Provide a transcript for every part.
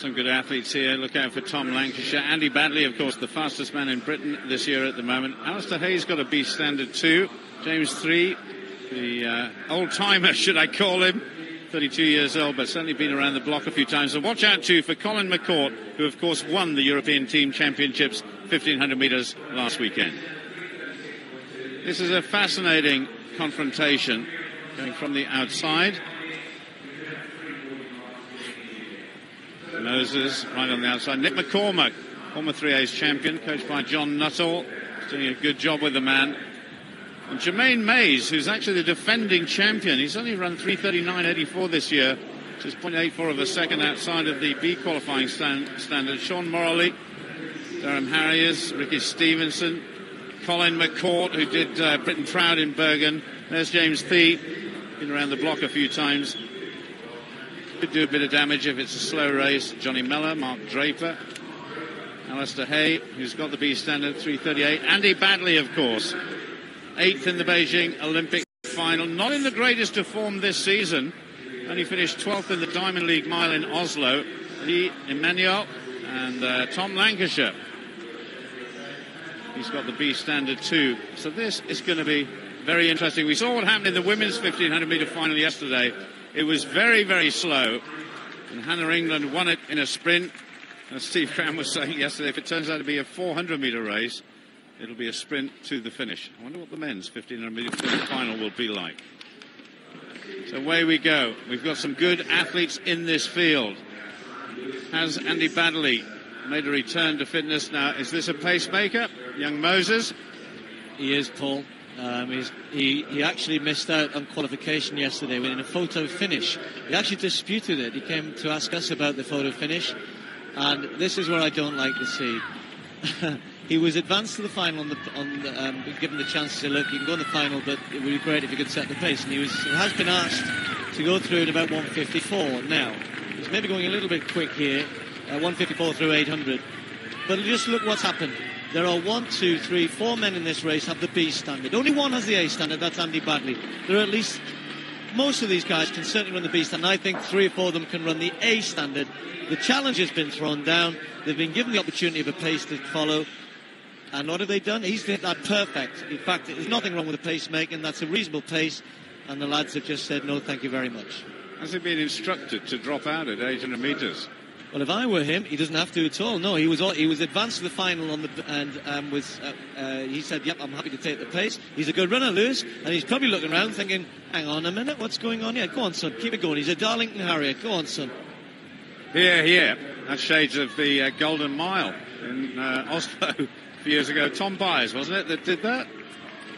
Some good athletes here. Look out for Tom Lancashire. Andy Badley, of course, the fastest man in Britain this year at the moment. Alistair Hayes got a B standard 2. James 3, the old-timer, should I call him. 32 years old, but certainly been around the block a few times. And watch out, too, for Colin McCourt, who, of course, won the European Team Championships 1,500 metres last weekend. This is a fascinating confrontation going from the outside. Moses right on the outside. Nick McCormack, former 3A's champion, coached by John Nuttall, doing a good job with the man. And Jermaine Mays, who's actually the defending champion, he's only run 3:39.84 this year, which is 0.84 of a second outside of the B qualifying standard. Sean Morley, Durham Harriers, Ricky Stevenson, Colin McCourt, who did Britain proud in Bergen. There's James Thie, been around the block a few times. Could do a bit of damage if it's a slow race. Johnny Mellor, Mark Draper, Alistair Hay, who's got the B standard, 3:38. Andy Badley, of course, 8th in the Beijing Olympic final. Not in the greatest of form this season. Only finished 12th in the Diamond League mile in Oslo. Lee Emmanuel and Tom Lancashire. He's got the B standard too. So this is going to be very interesting. We saw what happened in the women's 1,500 metre final yesterday. It was very, very slow. And Hannah England won it in a sprint. As Steve Cram was saying yesterday, if it turns out to be a 400 metre race, it'll be a sprint to the finish. I wonder what the men's 1,500 metre final will be like. So away we go. We've got some good athletes in this field. Has Andy Badley made a return to fitness now? Is this a pacemaker? Young Moses? He is, Paul. He actually missed out on qualification yesterday in a photo finish. He actually disputed it. He came to ask us about the photo finish, and this is where I don't like to see. He was advanced to the final given the chance to say, look, you can go in the final, but it would be great if you could set the pace. And he has been asked to go through at about 1:54 now. He's maybe going a little bit quick here, 1:54 through 800. But just look what's happened. There are 4 men in this race have the B standard. Only one has the A standard, that's Andy Badley. There are at least, most of these guys can certainly run the B standard. I think 3 or 4 of them can run the A standard. The challenge has been thrown down. They've been given the opportunity of a pace to follow. And what have they done? He's did that perfect. In fact, there's nothing wrong with the pacemaking. That's a reasonable pace. And the lads have just said, no, thank you very much. Has he been instructed to drop out at 800 metres? Well, if I were him, he doesn't have to at all. No, he was advanced to the final he said, yep, I'm happy to take the pace. He's a good runner, Lewis, and he's probably looking around thinking, hang on a minute, what's going on here? Go on, son, keep it going. He's a Darlington Harrier. Go on, son. Here. That's shades of the Golden Mile in Oslo a few years ago. Tom Byers, wasn't it, that did that?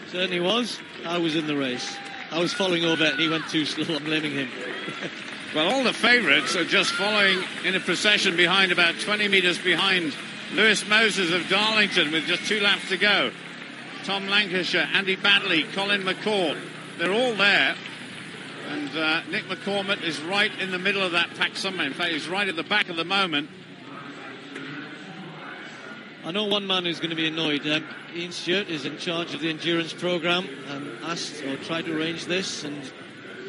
Certainly was. I was in the race. I was following over it, and he went too slow. I'm blaming him. Well, all the favourites are just following in a procession behind, about 20 metres behind Lewis Moses of Darlington with just 2 laps to go. Tom Lancashire, Andy Badley, Colin McCourt, they're all there. And Nick McCormack is right in the middle of that pack somewhere. In fact, he's right at the back at the moment. I know one man who's going to be annoyed. Ian Stewart is in charge of the endurance programme and asked or tried to arrange this, and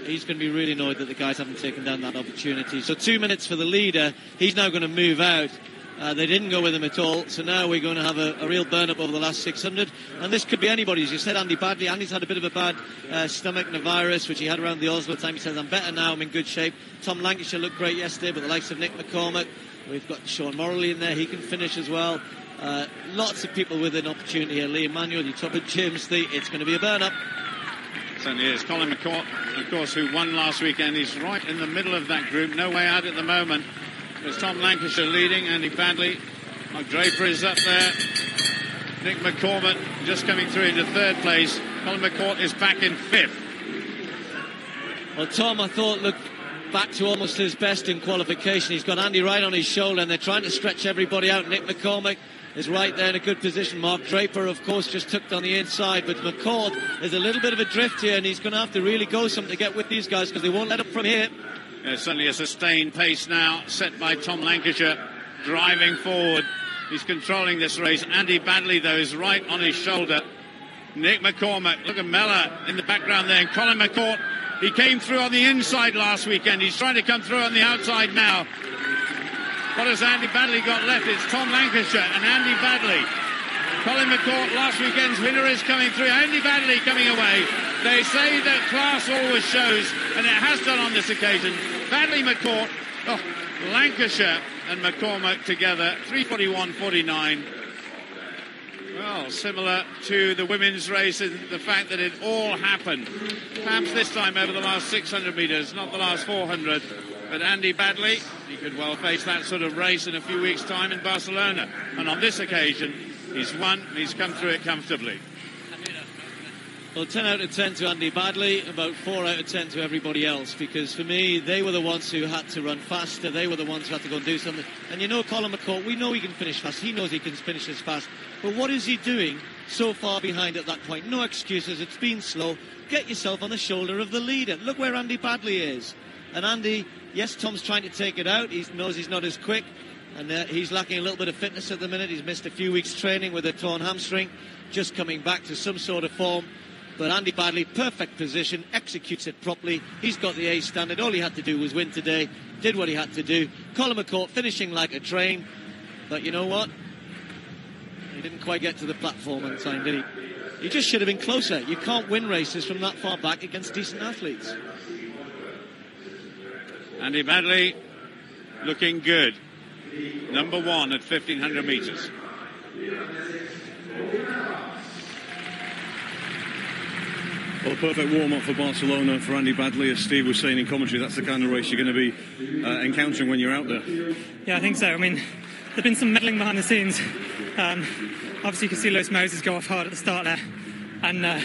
he's going to be really annoyed that the guys haven't taken down that opportunity. So 2 minutes for the leader. He's now going to move out. They didn't go with him at all. So now we're going to have a real burn-up over the last 600. And this could be anybody. As you said, Andy Badley. Andy's had a bit of a bad stomach and a virus, which he had around the Oslo time. He says, I'm better now. I'm in good shape. Tom Lancashire looked great yesterday, but the likes of Nick McCormack. We've got Sean Morley in there. He can finish as well. Lots of people with an opportunity here. Lee Emmanuel, you top it, James Thie. It's going to be a burn-up. Certainly is. Colin McCourt, of course, who won last weekend. He's right in the middle of that group. No way out at the moment. There's Tom Lancashire leading. Andy Badley. Mark Draper is up there. Nick McCormack just coming through into 3rd place. Colin McCourt is back in 5th. Well, Tom, I thought, looked back to almost his best in qualification. He's got Andy right on his shoulder, and they're trying to stretch everybody out. Nick McCormack is right there in a good position. Mark Draper, of course, just tucked on the inside, but McCourt is a little bit of a drift here, and he's going to have to really go something to get with these guys because they won't let up from here. Yeah, certainly a sustained pace now set by Tom Lancashire, driving forward. He's controlling this race. Andy Badley, though, is right on his shoulder. Nick McCormack, look at Mellor in the background there, and Colin McCourt, he came through on the inside last weekend. He's trying to come through on the outside now. What has Andy Baddeley got left? It's Tom Lancashire and Andy Baddeley. Colin McCourt, last weekend's winner, is coming through. Andy Baddeley coming away. They say that class always shows, and it has done on this occasion. Baddeley, McCourt, Lancashire and McCormack together, 3:41.49. Well, similar to the women's race in the fact that it all happened, perhaps this time over the last 600 metres, not the last 400. But Andy Baddeley, he could well face that sort of race in a few weeks' time in Barcelona. And on this occasion, he's won, he's come through it comfortably. Well, 10 out of 10 to Andy Baddeley, about 4 out of 10 to everybody else, because for me, they were the ones who had to run faster, they were the ones who had to go and do something. And you know Colin McCourt, we know he can finish fast, he knows he can finish as fast, but what is he doing so far behind at that point? No excuses, it's been slow. Get yourself on the shoulder of the leader. Look where Andy Baddeley is. And Andy, yes, Tom's trying to take it out, he knows he's not as quick, and he's lacking a little bit of fitness at the minute. He's missed a few weeks training with a torn hamstring, just coming back to some sort of form. But Andy Baddeley, perfect position, executes it properly. He's got the A standard. All he had to do was win today. Did what he had to do. Colin McCourt finishing like a train. But you know what? He didn't quite get to the platform on time, did he? He just should have been closer. You can't win races from that far back against decent athletes. Andy Baddeley looking good. Number 1 at 1,500 metres. Well, a perfect warm-up for Barcelona for Andy Baddeley. As Steve was saying in commentary, that's the kind of race you're going to be encountering when you're out there. Yeah, I think so. I mean, there's been some meddling behind the scenes. Obviously, you can see Lewis Moses go off hard at the start there. And I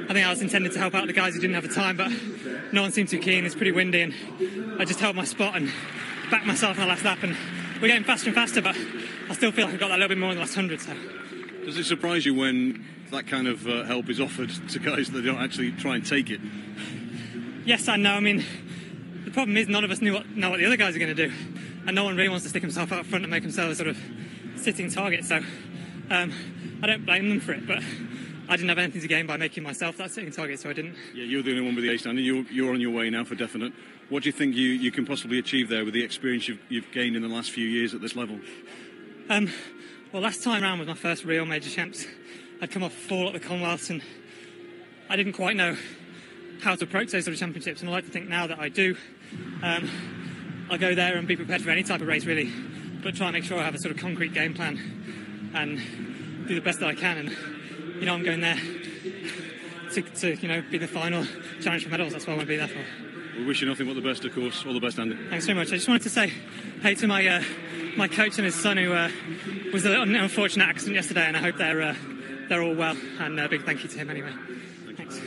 think I was intended to help out the guys who didn't have the time, but no one seemed too keen. It's pretty windy, and I just held my spot and backed myself in the last lap. And we're getting faster and faster, but I still feel like I got that little bit more in the last 100. So. Does it surprise you when that kind of help is offered to guys that don't actually try and take it? Yes and no. I mean, the problem is none of us know what the other guys are going to do, and no one really wants to stick himself out front and make himself a sort of sitting target. So I don't blame them for it, but I didn't have anything to gain by making myself that sitting target, so I didn't. Yeah, you're the only one with the A standard. You're on your way now for definite. What do you think you can possibly achieve there with the experience you've gained in the last few years at this level? Well, last time round was my first real major champs. I'd come off 4 at the Commonwealth, and I didn't quite know how to approach those sort of championships, and I like to think now that I do. I'll go there and be prepared for any type of race, really, but try and make sure I have a sort of concrete game plan and do the best that I can. And you know, I'm going there to be the final challenge for medals. That's what I want to be there for. We wish you nothing but the best, of course. All the best, Andy. Thanks very much. I just wanted to say hey to my coach and his son, who was an unfortunate accident yesterday, and I hope they're all well. And a big thank you to him anyway. Thanks.